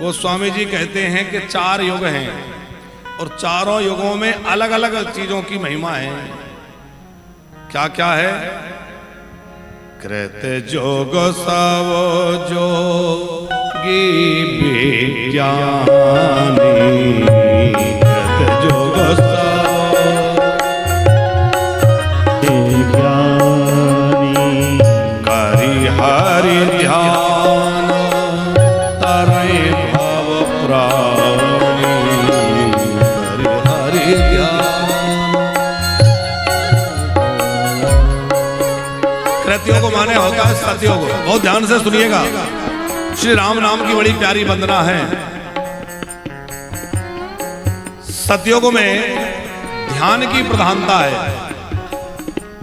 गोस्वामी जी कहते हैं कि 4 युग हैं और चारों युगों में अलग अलग चीजों की महिमा है। क्या क्या है? कृत जोग सब जोगी विज्ञानी, कृत जोग सब विज्ञानी, करि हरि ध्यान तरै भव प्राणी, करि हरि ध्यान। कृतयोग माने होता है सतयोग। बहुत ध्यान से सुनिएगा, श्री राम नाम की बड़ी प्यारी वंदना है। सतयोग में ध्यान की प्रधानता है।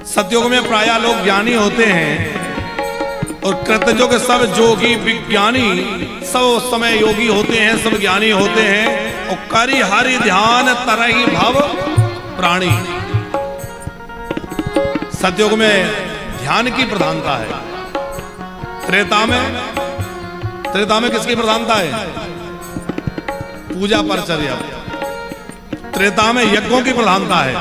सतयोग में प्रायः लोग ज्ञानी होते हैं और कृतयोग सब जोगी विज्ञानी, सब समय योगी होते हैं, सब ज्ञानी होते हैं। और करि हरि ध्यान तरहि भव प्राणी। सतयोग में ध्यान की प्रधानता है। त्रेता में किसकी प्रधानता है? पूजा परचर्या। त्रेता में यज्ञों की प्रधानता है।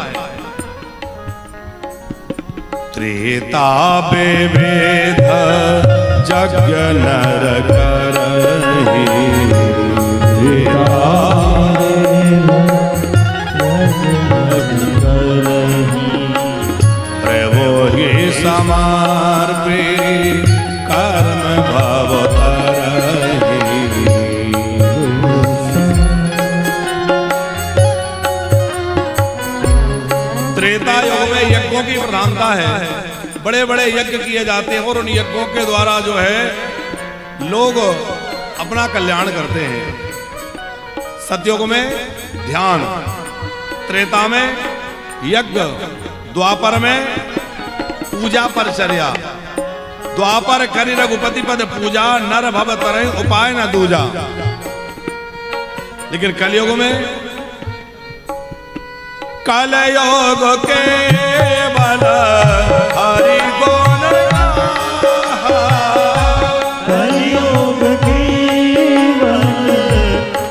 त्रेता वेद यज्ञ नर करहि, प्रभोहि समार्पे कर्म भव तरहि। त्रेता युग में यज्ञों की प्रधानता है। बड़े बड़े यज्ञ किए जाते हैं और उन यज्ञों के द्वारा जो है लोग अपना कल्याण करते हैं। सतयुग में ध्यान, त्रेता में यज्ञ, द्वापर में पूजा परचर्या। द्वापर करि रघुपति पद पूजा, नर भव तरहि उपाय न दूजा। लेकिन कलयुग में कलयोग केवल हरि गुण गाहा, कलयोग केवल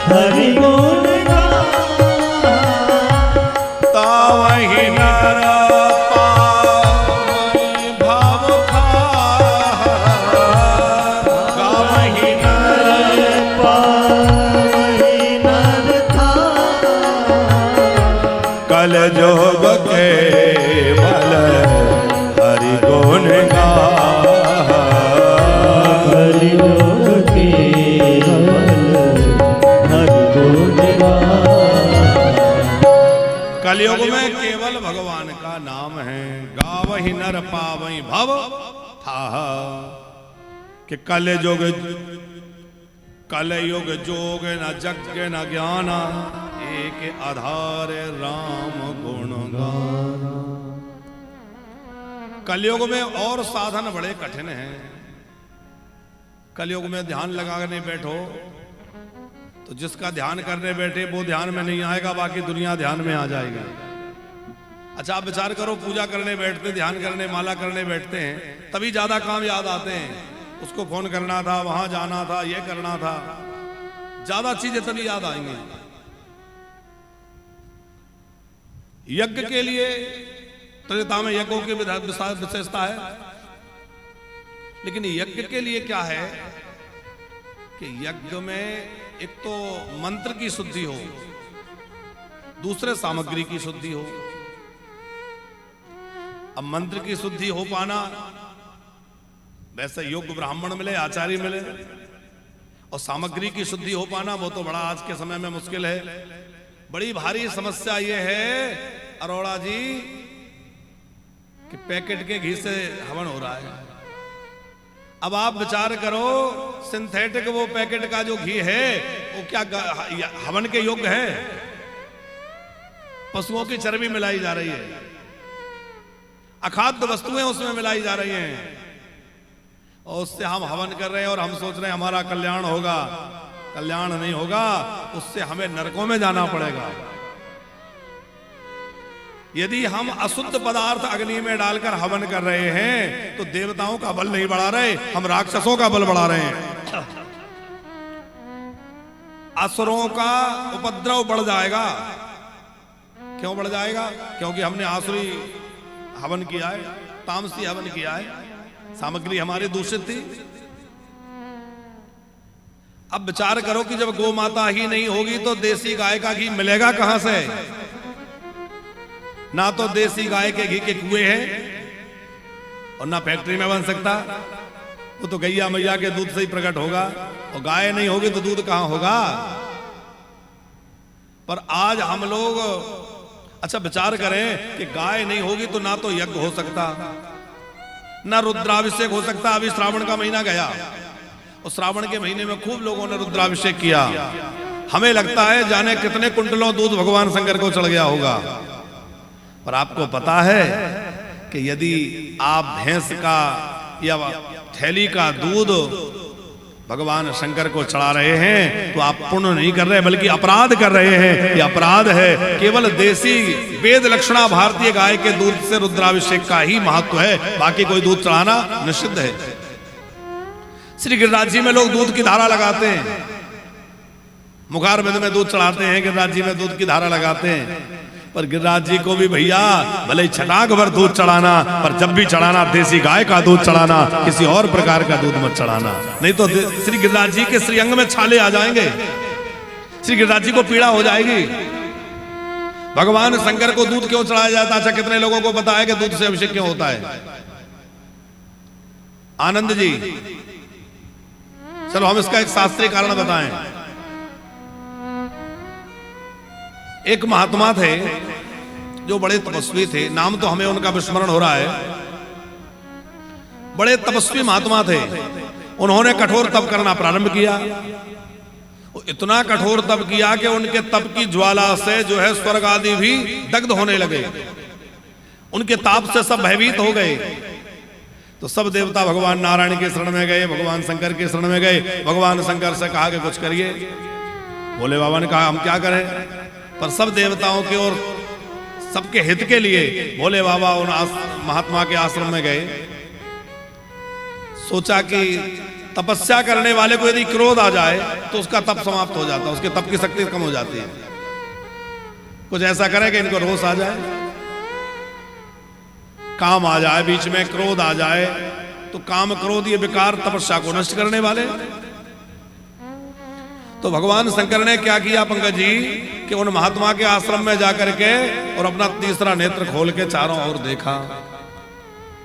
हरि गुण गाहा, तावहि नर पावहि भव खाहा, गावहि नर पावहि नर थाहा, कलयोग केवल हरि गुण गाहा, कलयोग केवल हरि गुण गाहा। कलयुग में केवल भगवान का नाम है। गावहि नर पावहि भव थाहा। कि कलयुग जोग न यज्ञ न ज्ञान, एक आधार राम गुण गाना। कलयुग में और साधन बड़े कठिन हैं। कलयुग में ध्यान लगाने बैठो तो जिसका ध्यान करने बैठे वो ध्यान में नहीं आएगा, बाकी दुनिया ध्यान में आ जाएगी। अच्छा, आप विचार करो, पूजा करने बैठते, ध्यान करने, माला करने बैठते हैं, तभी ज्यादा काम याद आते हैं। उसको फोन करना था, वहां जाना था, ये करना था, ज्यादा चीजें तभी याद आएंगी। यज्ञ के लिए त्रेता में यज्ञों की विशेषता है। लेकिन यज्ञ के लिए क्या है कि यज्ञ में एक तो मंत्र की शुद्धि हो, दूसरे सामग्री की शुद्धि हो। अब मंत्र की शुद्धि हो पाना, वैसे योग्य ब्राह्मण मिले, आचार्य मिले, और सामग्री की शुद्धि हो पाना वो तो बड़ा आज के समय में मुश्किल है। बड़ी भारी समस्या ये है अरोड़ा जी कि पैकेट के घी से हवन हो रहा है। अब आप विचार करो, सिंथेटिक वो पैकेट का जो घी है वो क्या हवन के योग्य है? पशुओं की चर्बी मिलाई जा रही है, अखाद्य वस्तुएं उसमें मिलाई जा रही हैं, और उससे हम हवन कर रहे हैं और हम सोच रहे हैं हमारा कल्याण होगा। कल्याण नहीं होगा, उससे हमें नरकों में जाना पड़ेगा। यदि हम अशुद्ध पदार्थ अग्नि में डालकर हवन कर रहे हैं तो देवताओं का बल नहीं बढ़ा रहे, हम राक्षसों का बल बढ़ा रहे हैं। असुरों का उपद्रव बढ़ जाएगा। क्यों बढ़ जाएगा? क्योंकि हमने आसुरी हवन किया है, तामसी हवन किया है, सामग्री हमारी दूषित थी। अब विचार करो कि जब गौ माता ही नहीं होगी तो देसी गाय का घी मिलेगा कहां से? ना तो देसी गाय के घी के कुएं हैं और ना फैक्ट्री में बन सकता। वो तो गैया मैया के दूध से ही प्रकट होगा, और गाय नहीं होगी तो दूध कहां होगा? पर आज हम लोग अच्छा विचार करें कि गाय नहीं होगी तो ना तो यज्ञ हो सकता, ना रुद्राभिषेक हो सकता। अभी श्रावण का महीना गया और श्रावण के महीने में खूब लोगों ने रुद्राभिषेक किया। हमें लगता है जाने कितने कुंटलों दूध भगवान शंकर को चढ़ गया होगा। पर आपको पता है कि यदि आप भैंस का या थैली का दूध भगवान शंकर को चढ़ा रहे हैं तो आप पुण्य नहीं कर रहे बल्कि अपराध कर रहे हैं। ये अपराध है। केवल देसी वेद लक्षणा भारतीय गाय के दूध से रुद्राभिषेक का ही महत्व है, बाकी कोई दूध चढ़ाना निषिद्ध है। श्री गिरिराज जी में लोग दूध की धारा लगाते हैं, मुखारबिंद में दूध चढ़ाते हैं, गिरिराज जी में दूध की धारा लगाते हैं। पर गिरिराज जी को भी भैया भले ही छटाक भर दूध चढ़ाना, पर जब भी चढ़ाना देसी गाय का दूध चढ़ाना, किसी और प्रकार का दूध मत चढ़ाना, नहीं तो श्री गिरिराज जी के श्रीअंग में छाले आ जाएंगे, श्री गिरिराज जी को पीड़ा हो जाएगी। भगवान शंकर को दूध क्यों चढ़ाया जाता? अच्छा, कितने लोगों को पता है कि दूध से अभिषेक क्यों होता है? आनंद जी, चलो हम इसका एक शास्त्रीय कारण बताएं। एक महात्मा थे जो बड़े तपस्वी थे, नाम तो हमें उनका विस्मरण हो रहा है। बड़े तपस्वी महात्मा थे। उन्होंने कठोर तप करना प्रारंभ किया। इतना कठोर तप किया कि उनके तप की ज्वाला से जो है स्वर्ग आदि भी दग्ध होने लगे। उनके ताप से सब भयभीत हो गए। तो सब देवता भगवान नारायण के शरण में गए, भगवान शंकर के शरण में गए। भगवान शंकर से कहा कि कुछ करिए। भोले बाबा ने कहा हम क्या करें? पर सब देवताओं के और सबके हित के लिए भोले बाबा उन महात्मा के आश्रम में गए। सोचा कि तपस्या करने वाले को यदि क्रोध आ जाए तो उसका तप समाप्त हो जाता है, उसके तप की शक्ति कम हो जाती है। कुछ ऐसा करें कि इनको रोष आ जाए, काम आ जाए, बीच में क्रोध आ जाए। तो काम क्रोध ये विकार तपस्या को नष्ट करने वाले। तो भगवान शंकर ने क्या किया पंकज जी कि उन महात्मा के आश्रम में जाकर के और अपना तीसरा नेत्र खोल के चारों ओर देखा।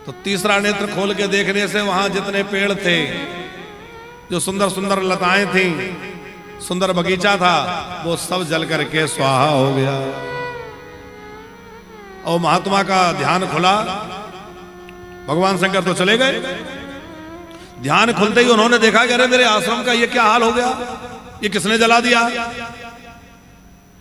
तो तीसरा नेत्र खोल के देखने से वहां जितने पेड़ थे, जो सुंदर सुंदर लताएं थी, सुंदर बगीचा था, वो सब जल करके स्वाहा हो गया। और महात्मा का ध्यान खुला। भगवान शंकर तो चले गए। ध्यान खुलते ही उन्होंने देखा कि अरे मेरे आश्रम का ये क्या हाल हो गया, ये किसने जला दिया?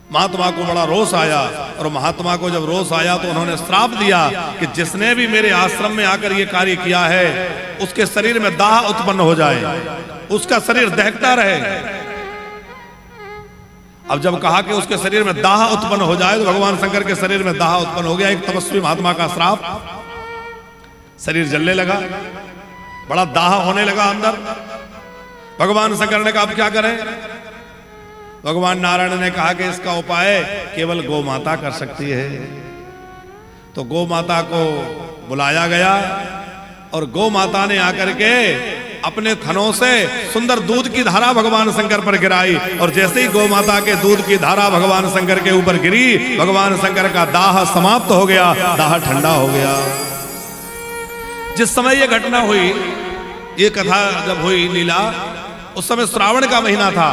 महात्मा को बड़ा रोष आया। और महात्मा को जब रोष आया तो उन्होंने श्राप दिया कि जिसने भी मेरे आश्रम में आकर ये कार्य किया है उसके शरीर में दाह उत्पन्न हो जाए, उसका शरीर दहकता रहे। अब जब कहा कि उसके शरीर में दाह उत्पन्न हो जाए तो भगवान शंकर के शरीर में दाह उत्पन्न हो गया। एक तपस्वी महात्मा का श्राप, शरीर जलने लगा, बड़ा दाह होने लगा अंदर। भगवान शंकर ने कहा अब क्या करें? भगवान नारायण ने कहा कि इसका उपाय केवल गौ माता कर सकती है। तो गौ माता को बुलाया गया और गौ माता ने आकर के अपने थनों से सुंदर दूध की धारा भगवान शंकर पर गिराई। और जैसे ही गौ माता के दूध की धारा भगवान शंकर के ऊपर गिरी, भगवान शंकर का दाह समाप्त हो गया, दाह ठंडा हो गया। जिस समय यह घटना हुई, ये कथा जब हुई लीला, उस समय श्रावण का महीना था।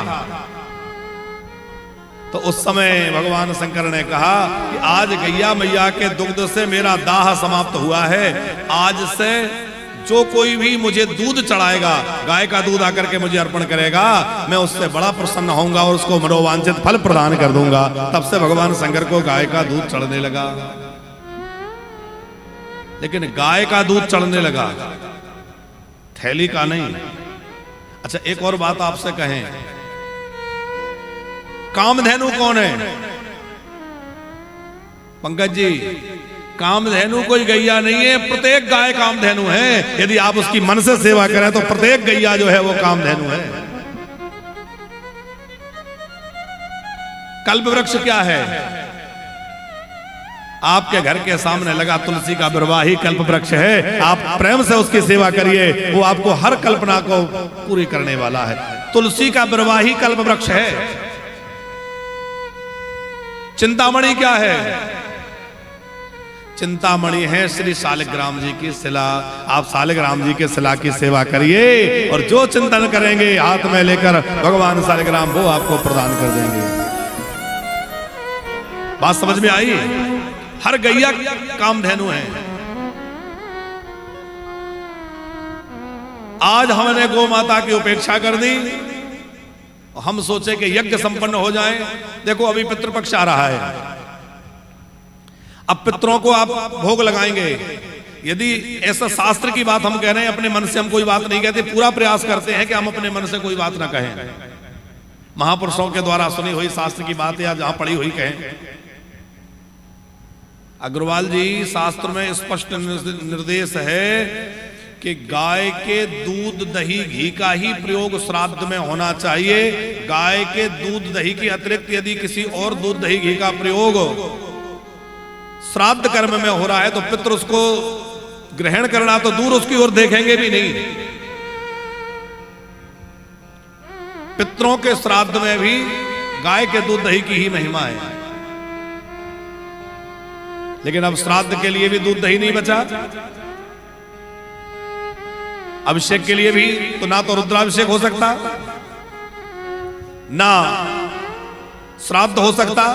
तो उस समय भगवान शंकर ने कहा कि आज गैया मैया के दुग्ध से मेरा दाह समाप्त हुआ है। आज से जो कोई भी मुझे दूध चढ़ाएगा, गाय का दूध आकर के मुझे अर्पण करेगा, मैं उससे बड़ा प्रसन्न होऊंगा और उसको मनोवांछित फल प्रदान कर दूंगा। तब से भगवान शंकर को गाय का दूध चढ़ने लगा। लेकिन गाय का दूध चढ़ने लगा, थैली का नहीं। अच्छा, एक और बात आपसे कहें, कामधेनु कौन है? पंकज जी, कामधेनु कोई गैया नहीं है, प्रत्येक गाय कामधेनु है। यदि आप उसकी मन से सेवा करें तो प्रत्येक गैया जो है वो कामधेनु है। कल्प वृक्ष क्या है? आपके घर के सामने लगा तुलसी का बरवाही कल्प वृक्ष है। आप प्रेम से उसकी सेवा करिए, वो आपको हर कल्पना को पूरी करने वाला है। तुलसी का बरवाही कल्प वृक्ष है। चिंतामणि क्या है? चिंतामणि है श्री शालिग्राम जी की शिला। आप शालिग्राम जी के शिला की सेवा करिए और जो चिंतन करेंगे हाथ में लेकर भगवान शालिग्राम वो आपको प्रदान कर देंगे। बात समझ में आई? हर गैया कामधेनु है। आज हमने गौ माता की उपेक्षा कर दी, हम सोचे कि यज्ञ संपन्न हो जाए। देखो अभी पितृपक्ष आ रहा है, अब पितरों को आप भोग लगाएंगे। यदि ऐसा शास्त्र की बात हम कह रहे हैं, अपने मन से हम कोई बात नहीं कहते, पूरा प्रयास करते हैं कि हम अपने मन से कोई बात ना कहें। महापुरुषों के द्वारा सुनी हुई शास्त्र की बात या जहां पढ़ी हुई कहें। अग्रवाल जी, शास्त्र में स्पष्ट निर्देश है कि गाय के दूध दही घी का ही प्रयोग श्राद्ध में होना चाहिए। गाय के दूध दही के अतिरिक्त यदि किसी और दूध दही घी का प्रयोग श्राद्ध कर्म में हो रहा है तो पितृ उसको ग्रहण करना तो दूर, उसकी ओर देखेंगे भी नहीं। पितरों के श्राद्ध में भी गाय के दूध दही की ही महिमा है। लेकिन अब श्राद्ध के लिए भी दूध दही नहीं बचा, अभिषेक के लिए भी तो ना तो रुद्राभिषेक हो सकता, ना श्राद्ध हो सकता,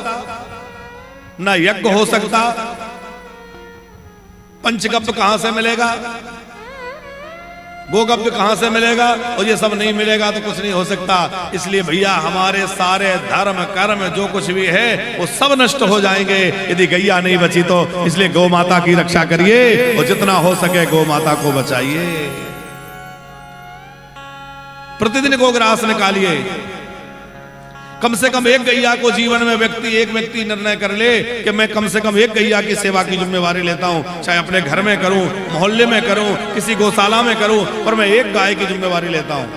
ना यज्ञ हो सकता। पंचगव्य कहां से मिलेगा, गोगव्य कहां से मिलेगा? और ये सब नहीं मिलेगा तो कुछ नहीं हो सकता। इसलिए भैया हमारे सारे धर्म कर्म जो कुछ भी है वो सब नष्ट हो जाएंगे यदि गैया नहीं बची तो। इसलिए गौ माता की रक्षा करिए और जितना हो सके गौ माता को बचाइए। प्रतिदिन गोग्रास निकालिए। कम से कम एक गैया को जीवन में एक व्यक्ति निर्णय कर ले कि मैं कम से कम एक गैया की सेवा की जिम्मेवारी लेता हूं, चाहे अपने घर में करूं, मोहल्ले में करूं, किसी गौशाला में करूं, पर मैं एक गाय की जिम्मेवारी लेता हूं।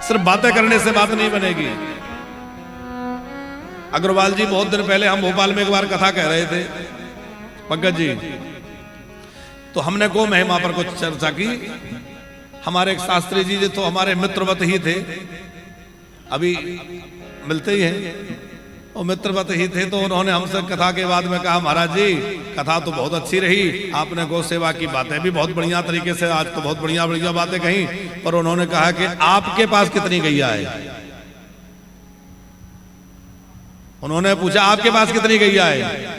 सिर्फ बातें करने से बात नहीं बनेगी। अग्रवाल जी, बहुत दिन पहले हम भोपाल में एक बार कथा कह रहे थे पंकज जी, तो हमने गौ महिमा पर कुछ चर्चा की। हमारे एक शास्त्री जी तो हमारे मित्रवत ही थे, अभी मिलते ही हैं, और मित्रवत ही थे। तो उन्होंने हमसे कथा के बाद में कहा, महाराज जी कथा तो बहुत अच्छी रही, आपने गौ सेवा की बातें भी बहुत बढ़िया तरीके से, आज तो बहुत बढ़िया बढ़िया बातें कही, पर उन्होंने कहा कि आपके पास कितनी गैया है? उन्होंने पूछा आपके पास कितनी गैया है?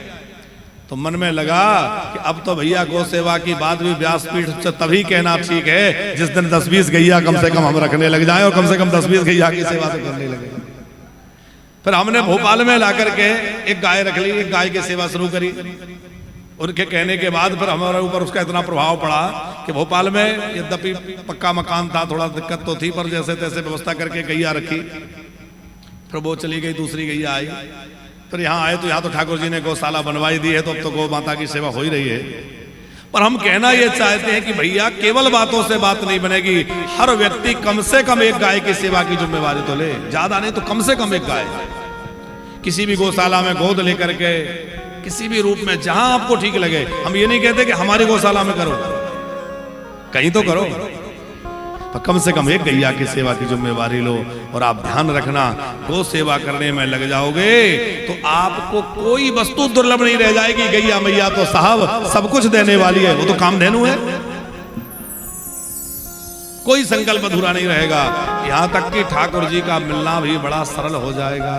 तो मन में लगा कि अब तो भैया गौ सेवा की बात भी व्यासपीठ से तभी कहना ठीक है जिस दिन 10-20 गैया कम से कम हम रखने लग जाएं और कम से कम 10-20 गैया की सेवा तो करने लगे। फिर हमने भोपाल में लाकर के एक गाय रख ली, एक गाय की सेवा शुरू करी। उनके कहने के बाद फिर हमारे ऊपर उसका इतना प्रभाव पड़ा कि भोपाल में यद्यपि पक्का मकान था, थोड़ा दिक्कत तो थी, पर जैसे तैसे व्यवस्था करके गैया रखी। फिर वो चली गई, दूसरी गैया आई। फिर यहाँ आए तो यहाँ तो ठाकुर जी ने गौशाला बनवाई दी है, तो अब तो गौ माता की सेवा हो ही रही है। पर हम कहना ये चाहते हैं कि भैया केवल बातों से बात नहीं बनेगी। हर व्यक्ति कम से कम एक गाय की सेवा की जिम्मेवारी तो ले, ज्यादा नहीं तो कम से कम एक गाय। किसी भी गौशाला में गोद लेकर के, किसी भी रूप में, जहां आपको ठीक लगे। हम ये नहीं कहते कि हमारी गौशाला में करो, कहीं तो करो, पर कम से कम एक गैया की सेवा की जिम्मेवारी लो। और आप ध्यान रखना, गौ सेवा करने में लग जाओगे तो आपको कोई वस्तु दुर्लभ नहीं रह जाएगी। गैया मैया तो साहब सब कुछ देने वाली है, वो तो कामधेनु है, कोई संकल्प अधूरा नहीं रहेगा। यहां तक कि ठाकुर जी का मिलना भी बड़ा सरल हो जाएगा।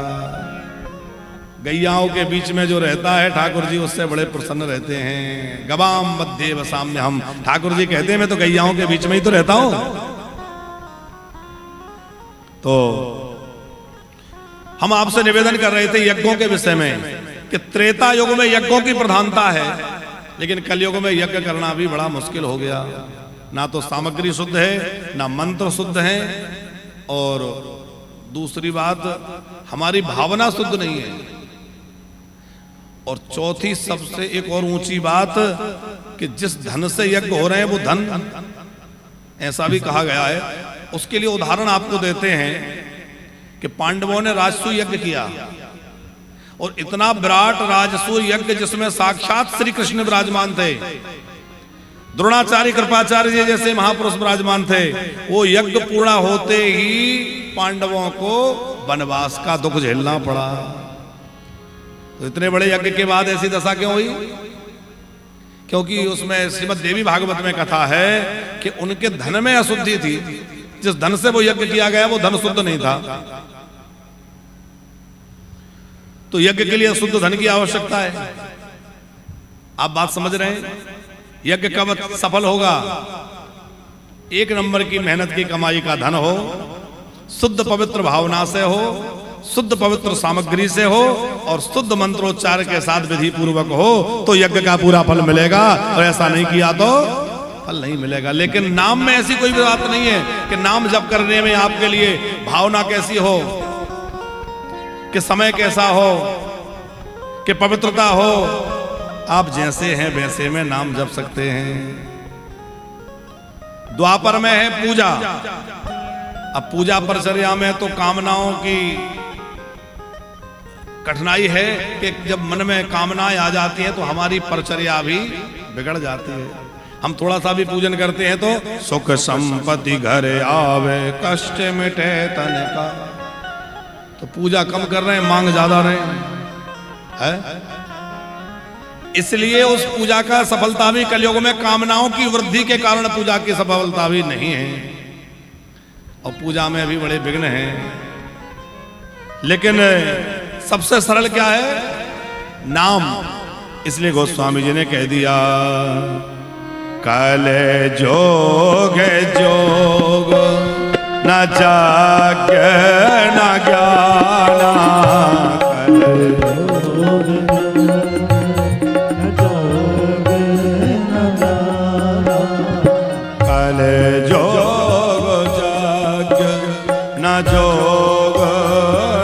गैयाओं के बीच में जो रहता है ठाकुर जी उससे बड़े प्रसन्न रहते हैं। गवाम मध्य वसाम्य हम, ठाकुर जी कहते हैं मैं तो गैयाओं के बीच में ही तो रहता हूं। तो हम आपसे निवेदन कर रहे थे यज्ञों के विषय में कि त्रेता युग में यज्ञों की प्रधानता है, लेकिन कलयुग में यज्ञ करना भी बड़ा मुश्किल हो गया। ना तो सामग्री शुद्ध है, ना मंत्र शुद्ध है, और दूसरी बात हमारी भावना शुद्ध नहीं है। और चौथी सबसे एक और ऊंची बात कि जिस धन से यज्ञ हो रहे हैं वो धन, ऐसा भी कहा गया है। उसके लिए उदाहरण आपको देते हैं कि पांडवों ने राजसूय यज्ञ किया, और इतना विराट राजसूय यज्ञ जिसमें साक्षात श्री कृष्ण विराजमान थे, द्रोणाचार्य कृपाचार्य जी जैसे महापुरुष विराजमान थे, वो यज्ञ पूरा होते ही पांडवों को वनवास का दुख झेलना पड़ा। तो इतने बड़े यज्ञ के बाद ऐसी दशा क्यों हुई? क्योंकि उसमें श्रीमद् देवी भागवत में कथा है कि उनके धन में अशुद्धि थी। जिस धन से वो यज्ञ किया गया वो धन शुद्ध नहीं था। तो यज्ञ के लिए शुद्ध धन की आवश्यकता है। आप बात समझ रहे हैं? यज्ञ कब सफल होगा? एक नंबर की मेहनत की कमाई का धन हो, शुद्ध पवित्र भावना से हो, शुद्ध पवित्र सामग्री से हो और शुद्ध मंत्रोच्चार के साथ विधि पूर्वक हो, तो यज्ञ का पूरा फल मिलेगा। और ऐसा नहीं किया तो फल नहीं मिलेगा। लेकिन नाम में ऐसी कोई बात नहीं है कि नाम जप करने में आपके लिए भावना कैसी हो, कि समय कैसा हो, कि पवित्रता हो। आप जैसे हैं वैसे में नाम जप सकते हैं। द्वापर में है पूजा। अब पूजा परिचर्या में तो कामनाओं की कठिनाई है कि जब मन में कामनाएं आ जाती हैं तो हमारी परिचर्या भी बिगड़ जाती है। हम थोड़ा सा भी पूजन करते हैं तो सुख संपत्ति घर आवे, कष्ट मिटे तन का। तो पूजा कम कर रहे हैं, मांग ज्यादा रहे हैं। इसलिए उस पूजा का सफलता भी कलयुग में कामनाओं की वृद्धि के कारण पूजा की सफलता भी नहीं है। और पूजा में भी बड़े विघ्न हैं। लेकिन सबसे सरल क्या है? नाम। इसलिए गोस्वामी जी ने कह दिया, कल जोग जोग न जाग्य न ज्ञाना, कल जोग जाग्य न जोग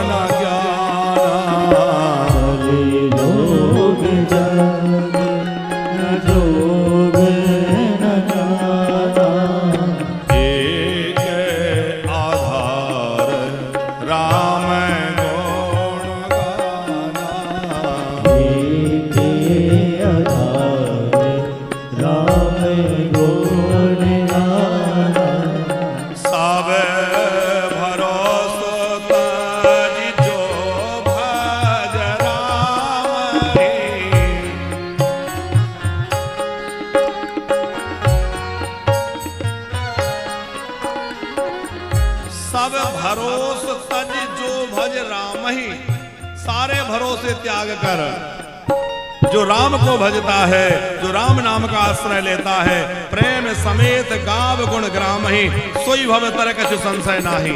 न ज्ञाना, जोग जग न जोग न ज्ञाना। एक आधार राम गुण गाना, एक आधार राम गुण गाना। सब भरोसा तारी जो भज राम ही। सब भरोस तज जो भज राम ही। सारे भरोसे त्याग कर जो राम को भजता है, जो राम नाम का आश्रय लेता है, प्रेम समेत गाव गुण ग्राम ही, सोई भव तर कछु संशय नाही।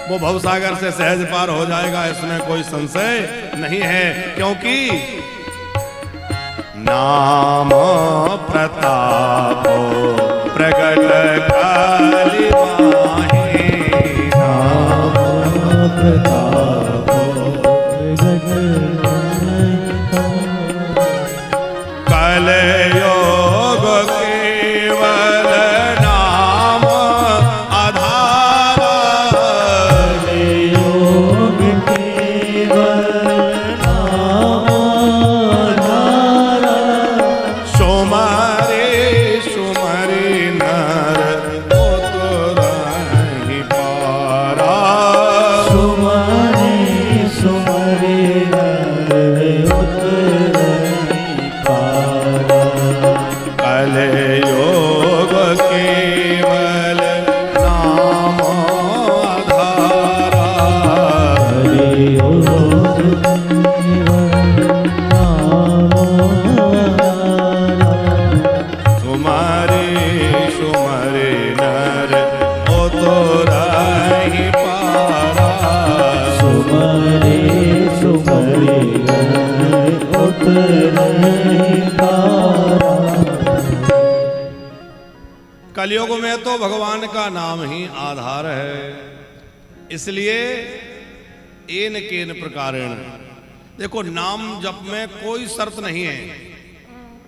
वो भवसागर से सहज पार हो जाएगा, इसमें कोई संशय नहीं है। क्योंकि नाम प्रताप प्रगट काली माही, नाम प्रताप जग कल योग केवल नाम आधार, योग केवल नाम आधार। सुमरे सुमरे नर उतरहि पारा, सुमरे सुमरे नर उतरहि पारा। कल योग केवल नाम आधारा, योग केवल नाम आधार। सुमरे सुमरे नर उतरहि पारा, सुमरे सुमरे नर उतरहि पारा। कलयुग में तो भगवान का नाम ही आधार है। इसलिए एन केन प्रकारेण, देखो नाम जप में कोई शर्त नहीं है।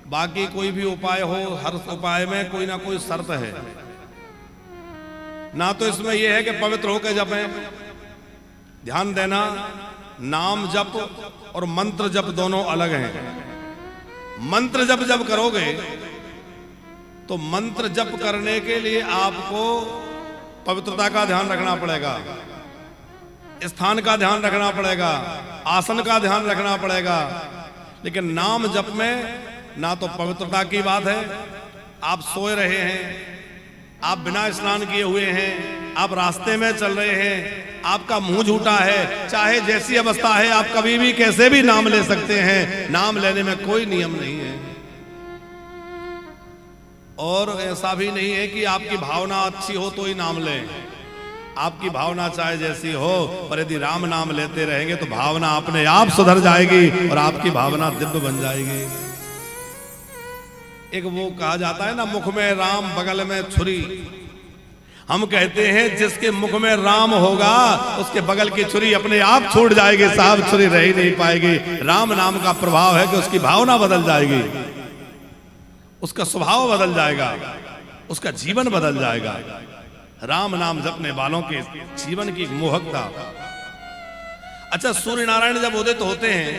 बाकी कोई भी उपाय हो, हर उपाय में कोई ना कोई शर्त है। ना तो इसमें यह है कि पवित्र होकर जपें, ध्यान देना नाम जप और मंत्र जप दोनों अलग हैं। मंत्र जप जब करोगे तो मंत्र जप करने के लिए आपको पवित्रता का ध्यान रखना पड़ेगा, स्थान का ध्यान रखना पड़ेगा, आसन का ध्यान रखना पड़ेगा। लेकिन नाम जप में ना तो पवित्रता की बात है, आप सोए रहे हैं, आप बिना स्नान किए हुए हैं, आप रास्ते में चल रहे हैं, आपका मुंह झूठा है, चाहे जैसी अवस्था है आप कभी भी कैसे भी नाम ले सकते हैं। नाम लेने में कोई नियम नहीं है। और ऐसा भी नहीं है कि आपकी भावना अच्छी हो तो ही नाम लें। आपकी भावना चाहे जैसी हो, पर यदि राम नाम लेते रहेंगे तो भावना अपने आप सुधर जाएगी और आपकी भावना दिव्य बन जाएगी। एक वो कहा जाता है ना, मुख में राम बगल में छुरी। हम कहते हैं जिसके मुख में राम होगा उसके बगल की छुरी अपने आप छूट जाएगी साहब, छुरी रह ही नहीं पाएगी। राम नाम का प्रभाव है कि उसकी भावना बदल जाएगी, उसका स्वभाव बदल जाएगा, उसका जीवन बदल जाएगा। राम नाम जपने वालों के जीवन की मोहकता। अच्छा, सूर्य नारायण जब उदित होते हैं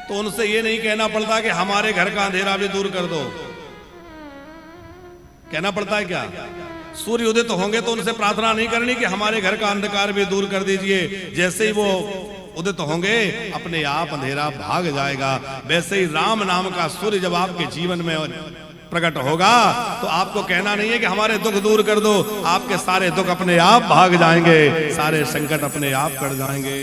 तो उनसे ये नहीं कहना पड़ता कि हमारे घर का अंधेरा भी दूर कर दो। कहना पड़ता है क्या? सूर्य उदित होंगे तो उनसे प्रार्थना नहीं करनी कि हमारे घर का अंधकार भी दूर कर दीजिए। जैसे ही वो उदित होंगे अपने आप अंधेरा भाग जाएगा। वैसे ही राम नाम का सूर्य जब आपके जीवन में प्रकट होगा तो आपको कहना नहीं है कि हमारे दुख दूर कर दो, आपके सारे दुख अपने आप भाग जाएंगे, सारे संकट अपने आप कट जाएंगे।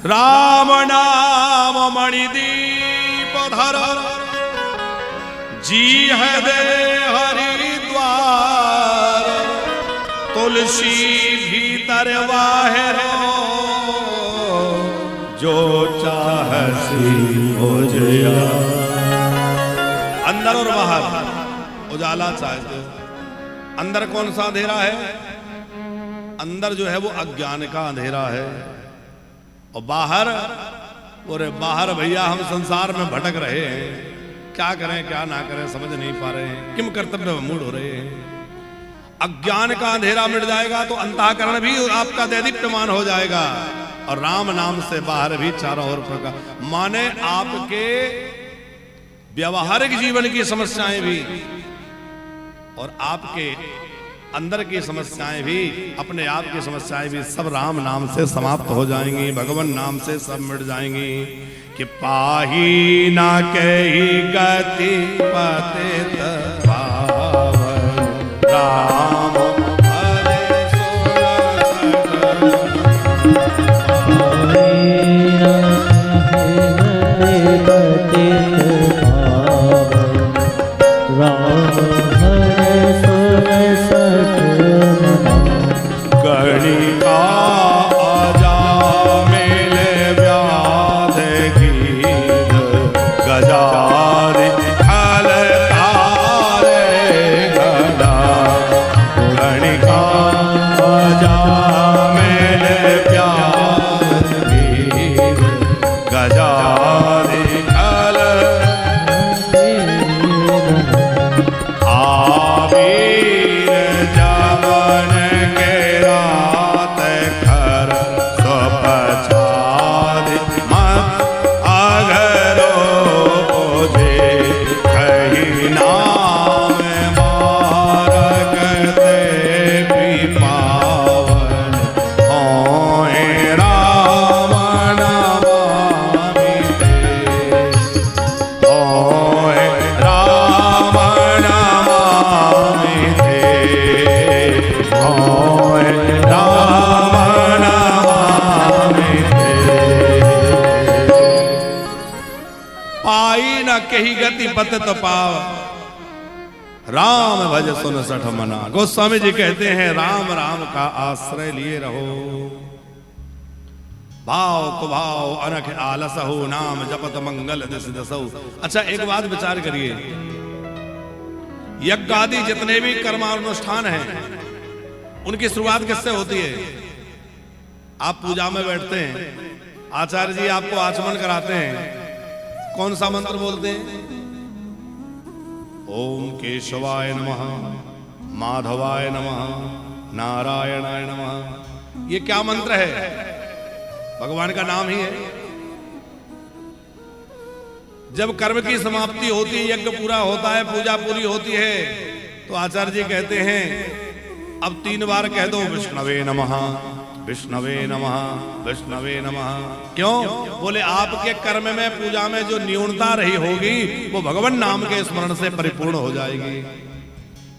राम नाम मणिदीप धर जी है दे हरिद्वार, तुलसी भीतर बाहरो जो चाहसी हो जया। अंदर और बाहर उजाला चाहते हो। अंदर कौन सा अंधेरा है? अंदर जो है वो अज्ञान का अंधेरा है। और बाहर, और बाहर भैया हम संसार में भटक रहे हैं, क्या करें क्या ना करें समझ नहीं पा रहे हैं, किम कर्तव्य मूड हो रहे हैं। अज्ञान का अंधेरा मिट जाएगा तो अंतःकरण भी आपका दैदीप्यमान हो जाएगा और राम नाम से बाहर भी चारों ओर प्रकाश। माने आपके व्यवहारिक जीवन की समस्याएं भी और आपके अंदर की समस्याएं भी, अपने आप की समस्याएं भी सब राम नाम से समाप्त हो जाएंगी, भगवान नाम से सब मिट जाएंगी। कि पाही ना कही गति पतित पावन, राम हरे गणिका आजा मेले व्याध गीत गजारि खल तारे गदा। गणिका आजा मेले व्याध गीत गजारि खल आवीर जवन के रात खर स्वपछादि मत अघरो ओझे कही नाम मारक ते पावन होए राम नमामि ते। होए राम नमामि ते। होए राम नमामि ते। पाई न कही गति पतित पाव, राम भज सुन सठ मना। गोस्वामी जी कहते हैं राम राम का आश्रय लिए रहो। भाव कुभाव अनख आलस हो, नाम जपत मंगल दिस दसौ। अच्छा, एक बात विचार करिए, यज्ञ आदि जितने भी कर्मानुष्ठान हैं उनकी शुरुआत किससे होती है? आप पूजा में बैठते हैं, आचार्य जी आपको आचमन कराते हैं, कौन सा मंत्र बोलते हैं? ओम केशवाय नमः, माधवाय नमः, नारायणाय नमः। ये क्या मंत्र है? भगवान का नाम ही है। जब कर्म की समाप्ति होती है, यज्ञ पूरा होता है, पूजा पूरी होती है, तो आचार्य जी कहते हैं अब 3 बार कह दो विष्णवे नमः, विष्णवे नमः, विष्णवे नमः। क्यों? बोले आपके कर्म में, पूजा में जो न्यूनता रही होगी वो भगवान नाम के स्मरण से परिपूर्ण हो जाएगी।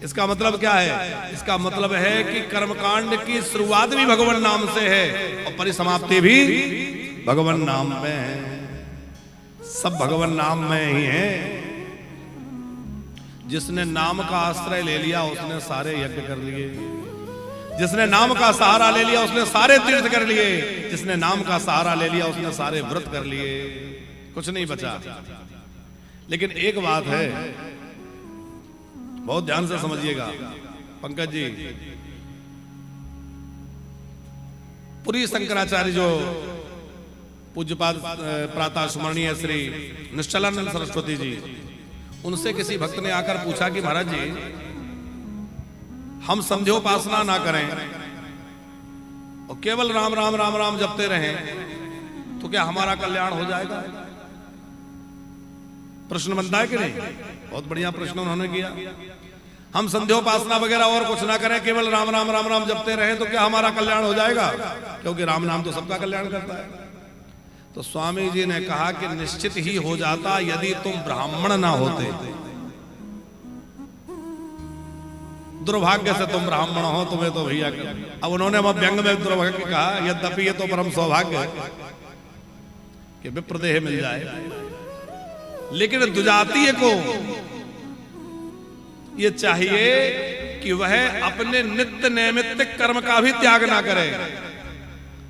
इसका मतलब क्या है? इसका मतलब है कि कर्मकांड की शुरुआत भी भगवान नाम से है और परिसमाप्ति भी भगवान नाम में है। सब भगवान नाम में ही है। जिसने नाम का आश्रय ले लिया उसने सारे यज्ञ कर लिए, जिसने नाम का सहारा ले लिया उसने सारे तीर्थ कर लिए, जिसने नाम का सहारा ले लिया उसने सारे व्रत कर लिए, कुछ नहीं बचा। लेकिन एक बात है, बहुत ध्यान से समझिएगा पंकज जी, पूरी शंकराचार्य जो पूज्यपाद प्रातः स्मरणीय श्री निश्चलानंद सरस्वती जी, उनसे किसी भक्त ने आकर पूछा कि महाराज जी हम संध्योपासना ना करें और केवल राम राम राम राम जपते रहें तो क्या हमारा कल्याण हो जाएगा? प्रश्न बनता है कि नहीं? बहुत बढ़िया प्रश्न उन्होंने किया। हम संध्योपासना वगैरह और कुछ ना करें, केवल राम राम राम राम जपते रहें तो क्या हमारा कल्याण हो जाएगा? क्योंकि राम नाम तो सबका कल्याण करता है। तो स्वामी जी ने कहा कि निश्चित ही हो जाता यदि तुम ब्राह्मण ना होते। दुर्भाग्य से तुम ब्राह्मण हो, तुम्हें तो भैया। अब उन्होंने व्यंग में दुर्भाग्य कहा, यद्यपि ये तो परम सौभाग्य कि विप्रदेह मिल जाए, लेकिन दुजातीय को ये चाहिए कि वह अपने नित्य नैमित्तिक कर्म का भी त्याग ना करे।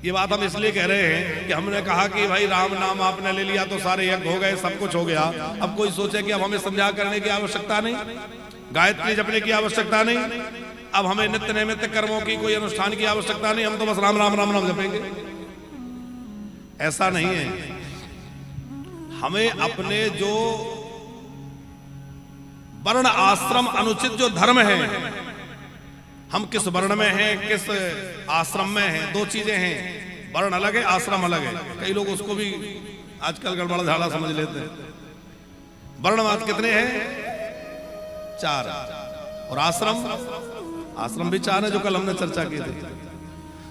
ये बात हम इसलिए कह रहे हैं कि हमने कहा कि भाई राम नाम आपने ले लिया तो सारे यज्ञ हो गए, सब कुछ हो गया। अब कोई सोचे कि अब हमें संध्या करने की आवश्यकता नहीं, गायत्री जपने की आवश्यकता नहीं, अब हमें नित्य नैमित्तिक कर्मों की कोई अनुष्ठान की आवश्यकता नहीं, हम तो बस राम राम राम राम जपेंगे। ऐसा नहीं है। हमें अपने जो वर्ण आश्रम अनुचित जो धर्म है, हम किस वर्ण में हैं, किस आश्रम में हैं, 2 चीजें हैं। वर्ण अलग है, आश्रम अलग है। कई लोग उसको भी आजकल गड़बड़ झाड़ा समझ लेते हैं। वर्णवाद कितने हैं? 4। और आश्रम भी 4 है, जो कल हमने चर्चा की थी।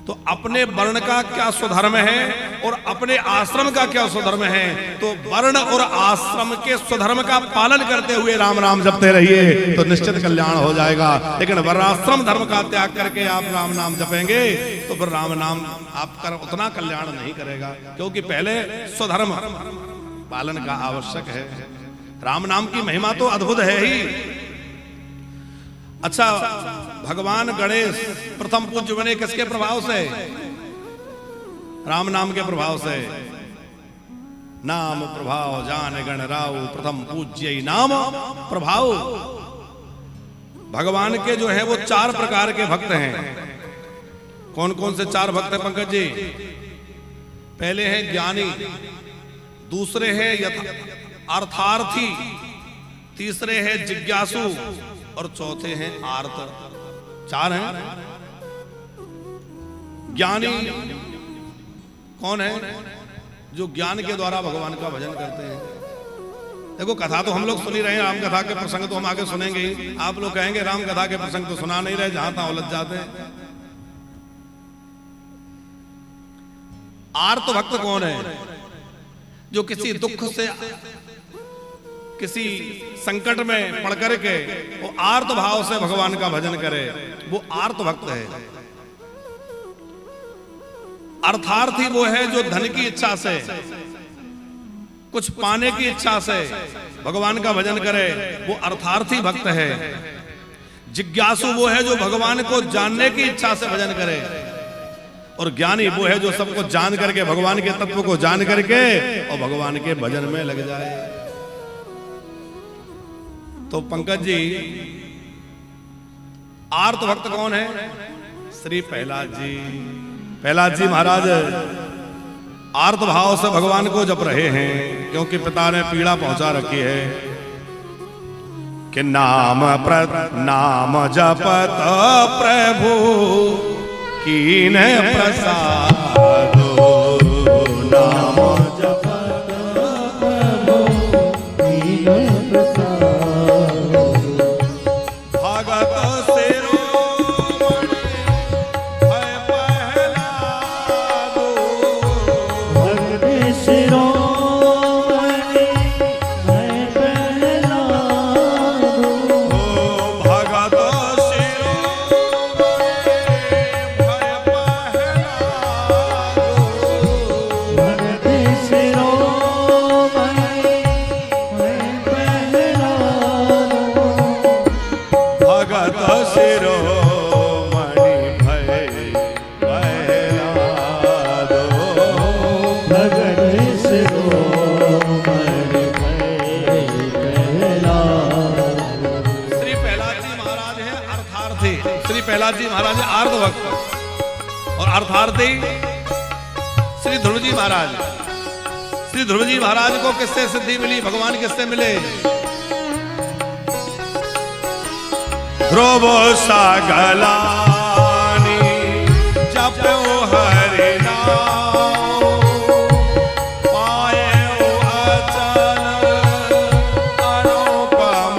तो अपने वर्ण का क्या स्वधर्म है और अपने आश्रम का क्या स्वधर्म है? तो वर्ण और आश्रम के स्वधर्म का पालन करते हुए राम राम जपते रहिए तो निश्चित कल्याण हो जाएगा। लेकिन वर्णाश्रम धर्म का त्याग करके आप राम नाम जपेंगे तो फिर राम नाम आपका उतना कल्याण नहीं करेगा, क्योंकि पहले स्वधर्म पालन का आवश्यक है। राम नाम की महिमा तो अद्भुत है ही। अच्छा, भगवान गणेश प्रथम पूज्य बने किसके प्रभाव से? राम नाम के प्रभाव से। नाम प्रभाव जान गण राव, प्रथम पूज्य नाम प्रभाव। भगवान के जो है वो 4 प्रकार के भक्त हैं। कौन कौन से 4 भक्त हैं पंकज जी? पहले है ज्ञानी, दूसरे है अर्थार्थी, तीसरे है जिज्ञासु और चौथे हैं आर्त। 4 हैं। ज्ञानी कौन है? जो ज्ञान के द्वारा भगवान का भजन करते हैं। देखो, कथा तो हम लोग सुन ही रहे हैं, राम कथा के प्रसंग तो हम आगे सुनेंगे। आप लोग कहेंगे राम कथा के प्रसंग तो सुना नहीं रहे, जहां तहां उलझ जाते हैं। आर्त भक्त कौन है? जो किसी दुख से, किसी संकट में पड़ करके वो आर्त भाव से भगवान का भजन करे, वो आर्त भक्त है। अर्थार्थी वो है जो धन की इच्छा से, कुछ पाने की इच्छा से भगवान का भजन करे, वो अर्थार्थी भक्त है। जिज्ञासु वो है जो भगवान को जानने की इच्छा से भजन करे, और ज्ञानी वो है जो सबको जान करके, भगवान के तत्व को जान करके और भगवान के भजन में लग जाए। तो पंकज जी, आर्त भक्त कौन है? श्री प्रहलाद जी। प्रहलाद जी महाराज आर्त भाव से भगवान को जप रहे हैं, क्योंकि पिता ने पीड़ा पहुंचा रखी है कि नाम जपत प्रभु कीन प्रसाद। प्रहलाद जी महाराज आर्त भक्त और अर्थार्थी श्री ध्रुव जी महाराज। श्री ध्रुव जी महाराज को किससे सिद्धि मिली, भगवान किससे मिले? ध्रुव सगलानी जपो हरि नाम, पायो अचल अनुपम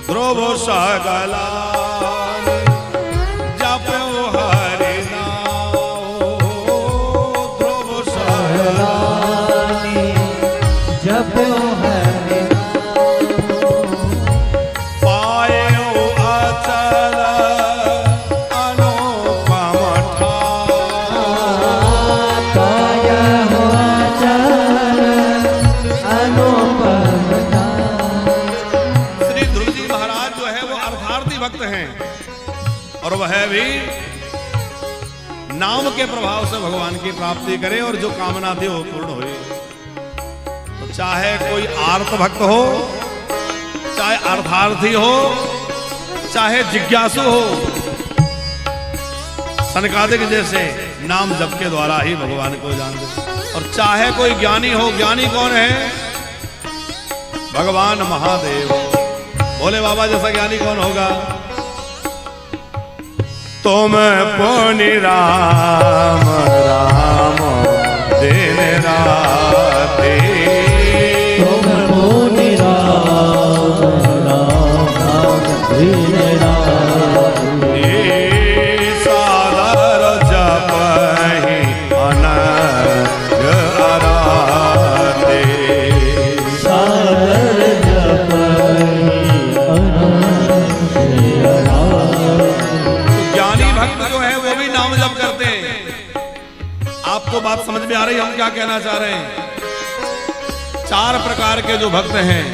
ध्रुव सगलानी जपो हरि नाम, ध्रुव सगलानी जपो हरि पायो अचल अनुपम पायो अचल अनुपम। श्री ध्रुव जी महाराज जो है वो अर्थार्थी भक्त हैं और वह भी नाम के प्रभाव से भगवान की प्राप्ति करे और जो कामना थी वो पूर्ण हुई। तो चाहे कोई आर्त भक्त हो, चाहे अर्थार्थी हो, चाहे जिज्ञासु हो, सनकादिक जैसे नाम जप के द्वारा ही भगवान को जान दे। और चाहे कोई ज्ञानी हो, ज्ञानी कौन है? भगवान महादेव। भोले बाबा जैसा ज्ञानी कौन होगा? तुम पुनि राम राम दिन राते, तुम मुनि राम राम दिन राते, सादर जपहि अनग अराते, सादर जपहि अनग अराते। ज्ञानी भक्त जो है वो भी नाम जप करते हैं। आपको बात समझ में आ रही है हम क्या कहना चाह रहे हैं? चार प्रकार के जो भक्त हैं,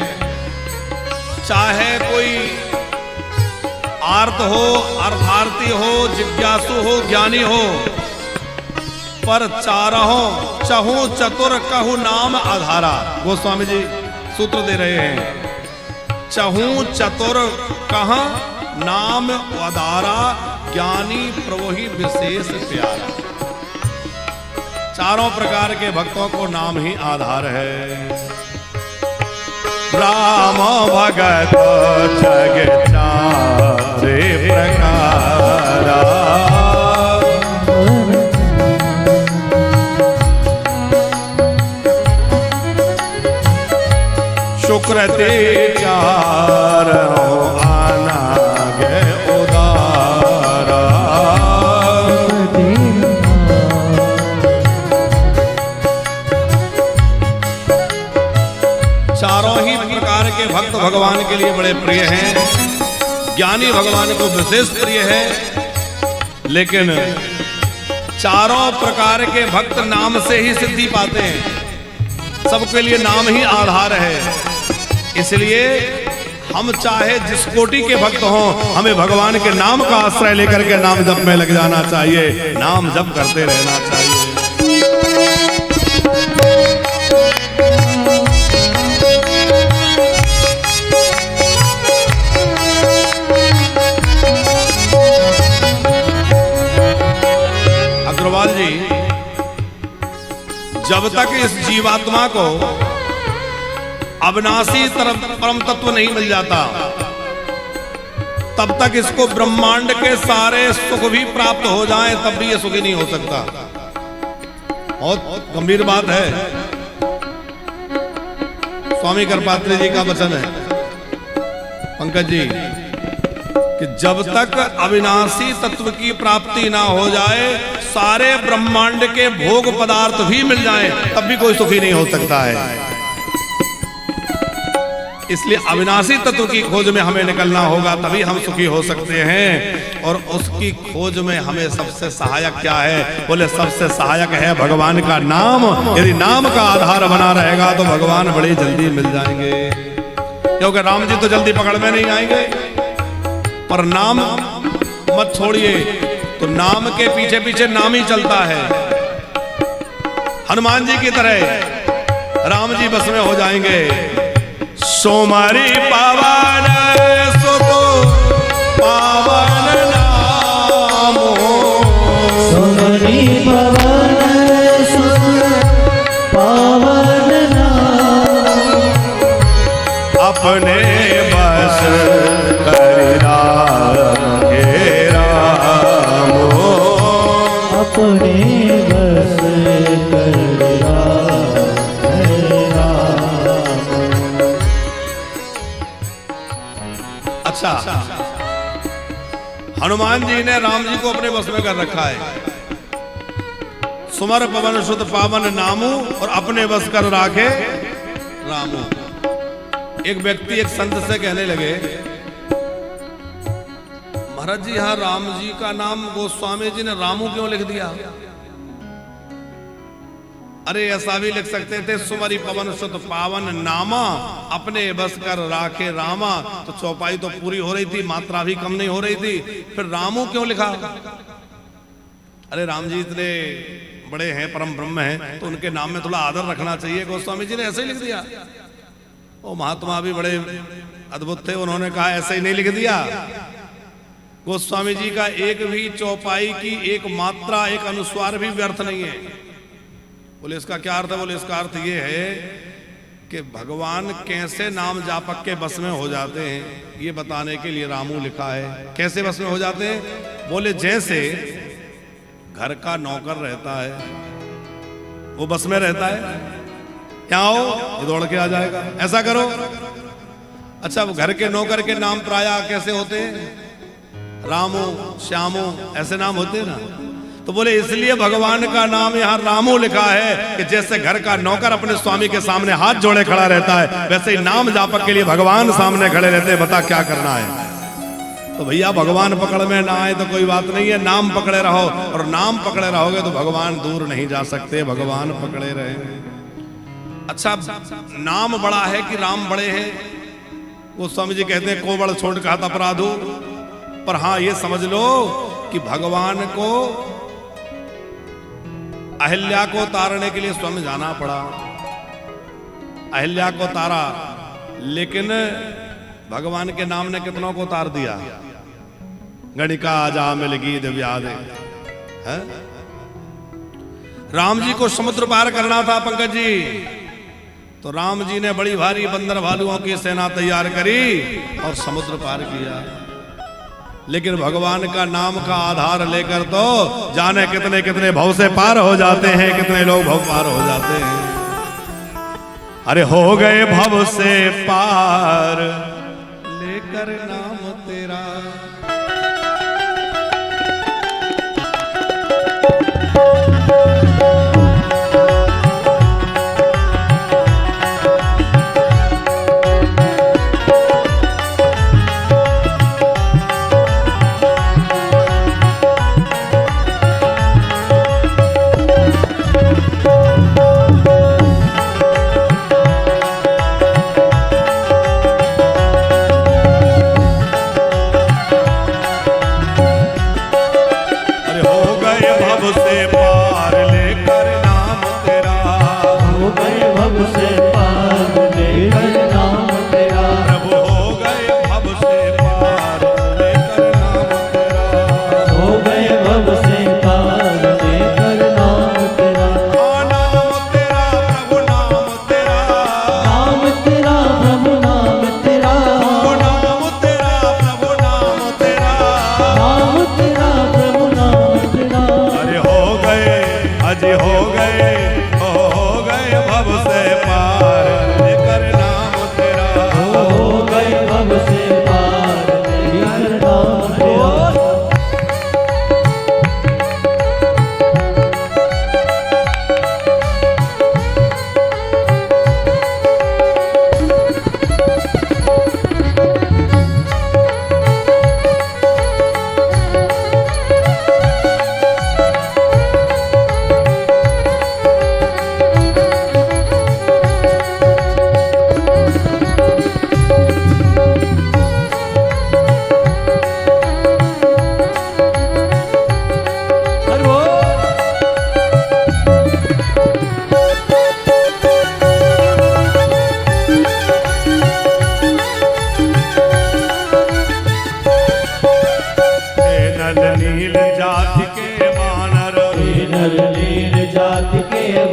चाहे कोई आर्त हो, अर्थार्थी हो, जिज्ञासु हो, ज्ञानी हो, पर चारहों चहु चतुर कहु नाम आधारा। गोस्वामी जी सूत्र दे रहे हैं। चहु चतुर कह नाम आधारा, ज्ञानी प्रभु ही विशेष प्यारा। चारों प्रकार के भक्तों को नाम ही आधार है। राम भगत जग चारे प्रकारा, शुक्र ते चार अनागे उदारा, चारों ही प्रकार के भक्त भगवान के लिए बड़े प्रिय हैं। ज्ञानी भगवान को विशेष प्रिय है, लेकिन चारों प्रकार के भक्त नाम से ही सिद्धि पाते हैं। सबके लिए नाम ही आधार है। इसलिए हम चाहे जिस कोटि के भक्त हों, हमें भगवान के नाम का आश्रय लेकर के नाम जप में लग जाना चाहिए, नाम जप करते रहना चाहिए। अग्रवाल जी, जब तक इस जीवात्मा को अविनाशी परम तत्व नहीं मिल जाता, तब तक इसको ब्रह्मांड के सारे सुख भी प्राप्त हो जाएं, तब भी ये सुखी नहीं हो सकता। बहुत गंभीर बात है। स्वामी करपात्री जी का वचन है, पंकज जी, कि जब तक अविनाशी तत्व की प्राप्ति ना हो जाए, सारे ब्रह्मांड के भोग पदार्थ भी मिल जाएं, तब भी कोई सुखी नहीं हो सकता है। इसलिए अविनाशी तत्व की खोज में हमें निकलना होगा, तभी हम सुखी हो सकते हैं। और उसकी खोज में हमें सबसे सहायक क्या है? बोले सबसे सहायक है भगवान का नाम। यदि नाम का आधार बना रहेगा तो भगवान बड़ी जल्दी मिल जाएंगे, क्योंकि राम जी तो जल्दी पकड़ में नहीं आएंगे। पर नाम मत छोड़िए, तो नाम के पीछे पीछे नाम ही चलता है। हनुमान जी की तरह राम जी बस में हो जाएंगे। सोमरी पावन सुतो पावन नामो, सोमरी पावन सुत पावन नाम, अपने बस कर राखे रामो, अपने बस कर राखे राम। अच्छा, हनुमान जी ने राम जी को अपने बस में कर रखा है। सुमर पवन सुत पावन नामू और अपने बस कर राखे रामू। एक व्यक्ति एक संत से कहने लगे, महाराज जी यहां राम जी का नाम गोस्वामी जी ने रामू क्यों लिख दिया? अरे ऐसा भी लिख सकते थे, सुमरी पवन सुत पावन नामा अपने बस कर राखे रामा, तो चौपाई तो पूरी हो रही थी, मात्रा भी कम नहीं हो रही थी, फिर रामू क्यों लिखा? अरे राम जी इतने बड़े हैं, परम ब्रह्म हैं, तो उनके नाम में थोड़ा आदर रखना चाहिए। गोस्वामी जी ने ऐसे ही लिख दिया। वो महात्मा भी बड़े अद्भुत थे, उन्होंने कहा ऐसे ही नहीं लिख दिया। गोस्वामी जी का एक भी चौपाई की एक मात्रा, एक अनुस्वार भी व्यर्थ नहीं है। बोले इसका क्या अर्थ है? बोले इसका अर्थ ये है कि भगवान कैसे नाम जापक के बस में हो जाते हैं, ये बताने के लिए रामू लिखा है। कैसे बस में हो जाते हैं? बोले जैसे घर का नौकर रहता है, वो बस में रहता है, क्या हो ये दौड़ के आ जाएगा, ऐसा करो। अच्छा, वो घर के नौकर के नाम प्राय कैसे होते हैं? रामू, श्यामू, ऐसे नाम होते हैं ना। तो बोले इसलिए भगवान का नाम यहाँ रामू लिखा है कि जैसे घर का नौकर अपने स्वामी के सामने हाथ जोड़े खड़ा रहता है, वैसे ही नाम जापक के लिए भगवान सामने खड़े रहते हैं। बता क्या करना है? तो भैया भगवान पकड़ में ना आए तो कोई बात नहीं है, नाम पकड़े रहो, और नाम पकड़े रहोगे तो भगवान दूर नहीं जा सकते, भगवान पकड़े रहे। अच्छा, नाम बड़ा है कि राम बड़े हैं? वो स्वामी जी कहते हैं को बड़ छोड़ कहत अपराधो। पर हाँ ये समझ लो कि भगवान को अहिल्या को तारने के लिए स्वयं जाना पड़ा, अहिल्या को तारा, लेकिन भगवान के नाम ने कितनों को तार दिया? गणिका जा मिलगी दिव्याद है। राम जी को समुद्र पार करना था पंकज जी, तो राम जी ने बड़ी भारी बंदर भालुओं की सेना तैयार करी और समुद्र पार किया। लेकिन भगवान का नाम का आधार लेकर तो जाने कितने कितने भव से पार हो जाते हैं, कितने लोग भव पार हो जाते हैं। अरे हो गए भव से पार लेकर नाम तेरा।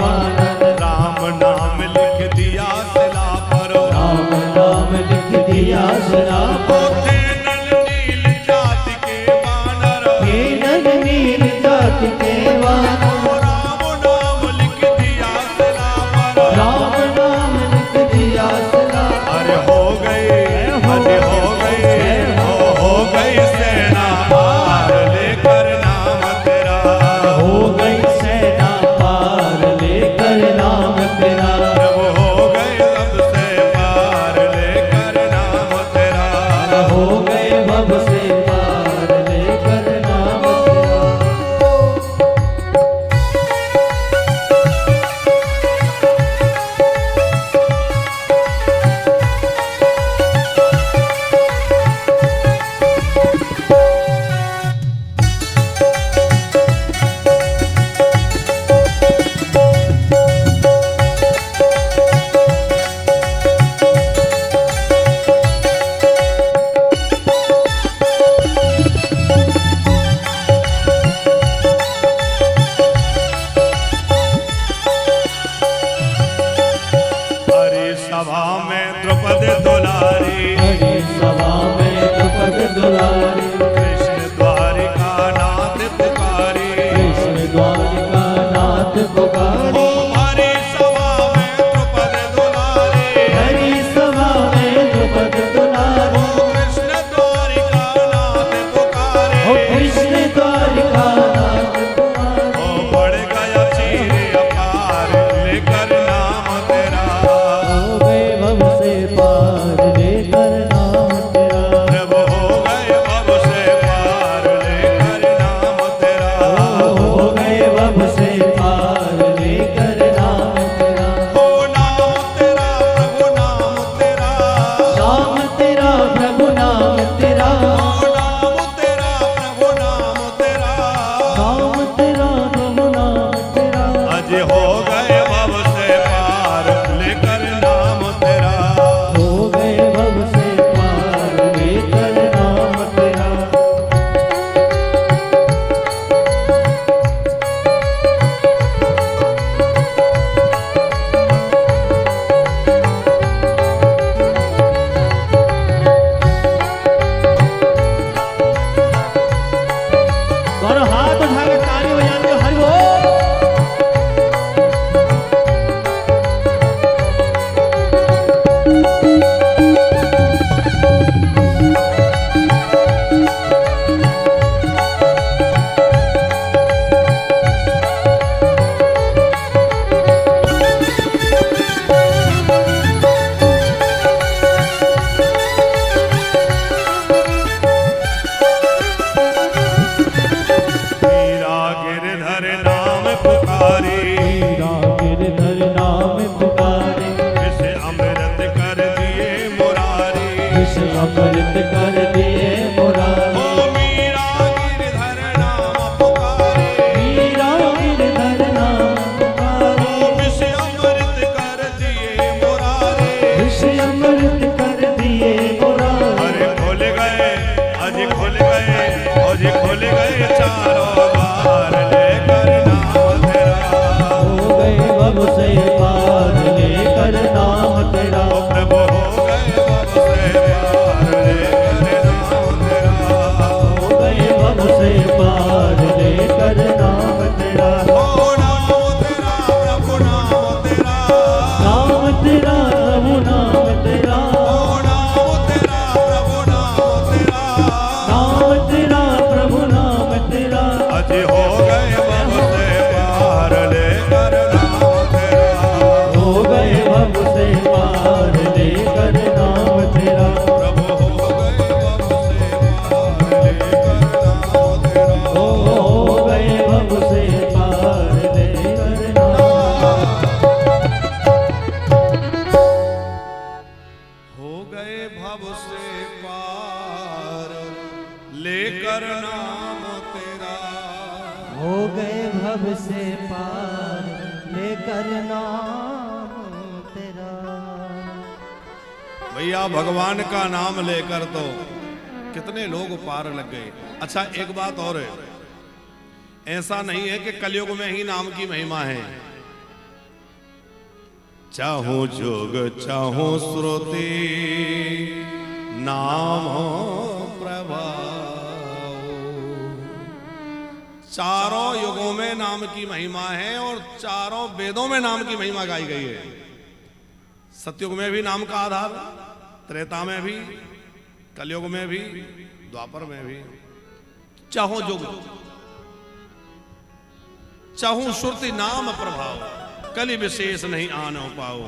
देवानंद, राम नाम लिख दिया सिला पर, राम नाम लिख दिया सिला पर। थे नल नील जाति के वानर, हे नर नील जाति के वानर, राम नाम लिख दिया सिला पर, राम नाम लिख दिया सिला पर। अरे हो गई, अरे हो गई सेना पार लेकर नाम तेरा, हो गई सेना पार लेकर नाम तेरा, प्रभु हो गए सबसे पार लेकर नाम तेरा, हो गए भव से पार लेकर नाम तेरा। हरि सभा में द्रौपदी दुलारी, हरि सभा में द्रुपद दुलारी, कृष्ण द्वारिका नाथ पुकारी, कृष्ण द्वारिका नाथ पुकारी। ओ हरि सभा में द्रौपदी दुलारी, हरि सभा में द्रुपद दुलारी, ओ कृष्ण द्वारिका नाथ पुकारी, ओ कृष्ण द्वारिका नाथ पुकारी। ओ बढ़ गया चीर अपार लेकर नाम तेरा, हो गए भव से पार लेकर नाम तेरा, प्रभु हो गए भव से पार लेकर नाम तेरा, हो गए भव से पार लेकर नाम तेरा। ओ नाम तेरा प्रभु नाम तेरा, नाम तेरा प्रभु नाम तेरा, ओ नाम तेरा प्रभु नाम तेरा, नाम तेरा प्रभु नाम तेरा। अज हो गए भव से पार लेकर नाम तेरा, हो गए भव से पार लेकर नाम तेरा। दोनों हाथ उठा के ताली बजाते हो, हरि बोल। मीरा गिरधर नाम पुकारी, मीरा गिरधर नाम पुकारे, विष अमृत कर दिए मुरारी, विष अमृत कर दिए मुरारी। ओ मीरा गिरधर नाम पुकारी, मीरा गिरधर नाम पुकारे, ओ विष अमृत कर दिए मुरारी, विष अमृत कर दिए मुरारी। अरे खुल गए, अज खुल गए, अज खुल गए चारों द्वार लेकर नाम तेरा, हो गए भव से पार लेकर नाम तेरा, ओ प्रभु हो गए भव से पार लेकर नाम तेरा, हो गए भव से पार लेकर नाम तेरा। ओ नाम तेरा प्रभु नाम तेरा, नाम तेरा प्रभु नाम तेरा, ओ नाम तेरा प्रभु नाम तेरा, नाम तेरा प्रभु नाम तेरा। अज हो गए भव से पार लेकर नाम तेरा, हो गए भव से पार लेकर नाम तेरा, प्रभु हो गए भव से पार लेकर नाम तेरा, हो गए भव से पार लेकर नाम। हो गए भव से पार लेकर नाम तेरा, हो गए भव से पार लेकर नाम तेरा। भैया भगवान का नाम लेकर तो कितने लोग पार लग गए। अच्छा एक बात और है, ऐसा नहीं है कि कलयुग में ही नाम की महिमा है। चाहूं जोग चाहूं श्रुति नाम प्रभाव। चारों युगों में नाम की महिमा है और चारों वेदों में नाम की महिमा गाई गई है। सतयुग में भी नाम का आधार, त्रेता में भी, कलयुग में भी, द्वापर में भी। चाहूं जुग चाहूं श्रुति नाम प्रभाव, कलि विशेष नहीं आन पाओ।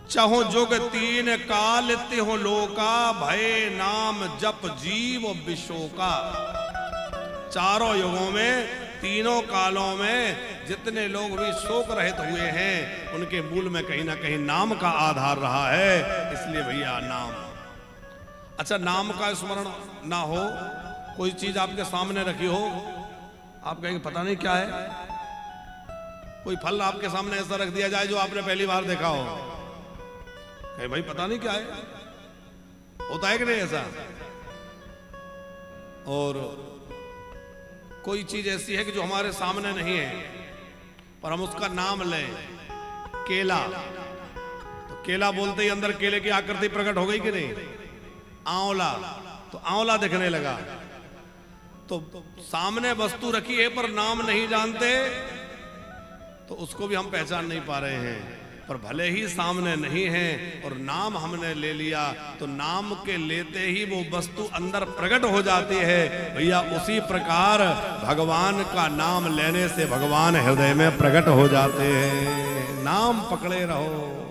चाहूं जुग तीन काल त्यों लोका, भय नाम जप जीव विशोका। चारों युगों में तीनों कालों में जितने लोग भी शोक रहित हुए हैं उनके मूल में कहीं ना कहीं नाम का आधार रहा है। इसलिए भैया नाम। अच्छा, नाम का स्मरण ना हो, कोई चीज आपके सामने रखी हो, आप कहेंगे पता नहीं क्या है। कोई फल आपके सामने ऐसा रख दिया जाए जो आपने पहली बार देखा हो, कहे भाई पता नहीं क्या है। होता है कि नहीं ऐसा? और कोई चीज ऐसी है कि जो हमारे सामने नहीं है पर हम उसका नाम लें, केला, तो केला बोलते ही अंदर केले की आकृति प्रकट हो गई कि नहीं? आंवला, तो आंवला दिखने लगा। तो सामने वस्तु रखी है पर नाम नहीं जानते तो उसको भी हम पहचान नहीं पा रहे हैं। पर भले ही सामने नहीं है और नाम हमने ले लिया तो नाम के लेते ही वो वस्तु अंदर प्रकट हो जाती है। भैया उसी प्रकार भगवान का नाम लेने से भगवान हृदय में प्रकट हो जाते हैं। नाम पकड़े रहो।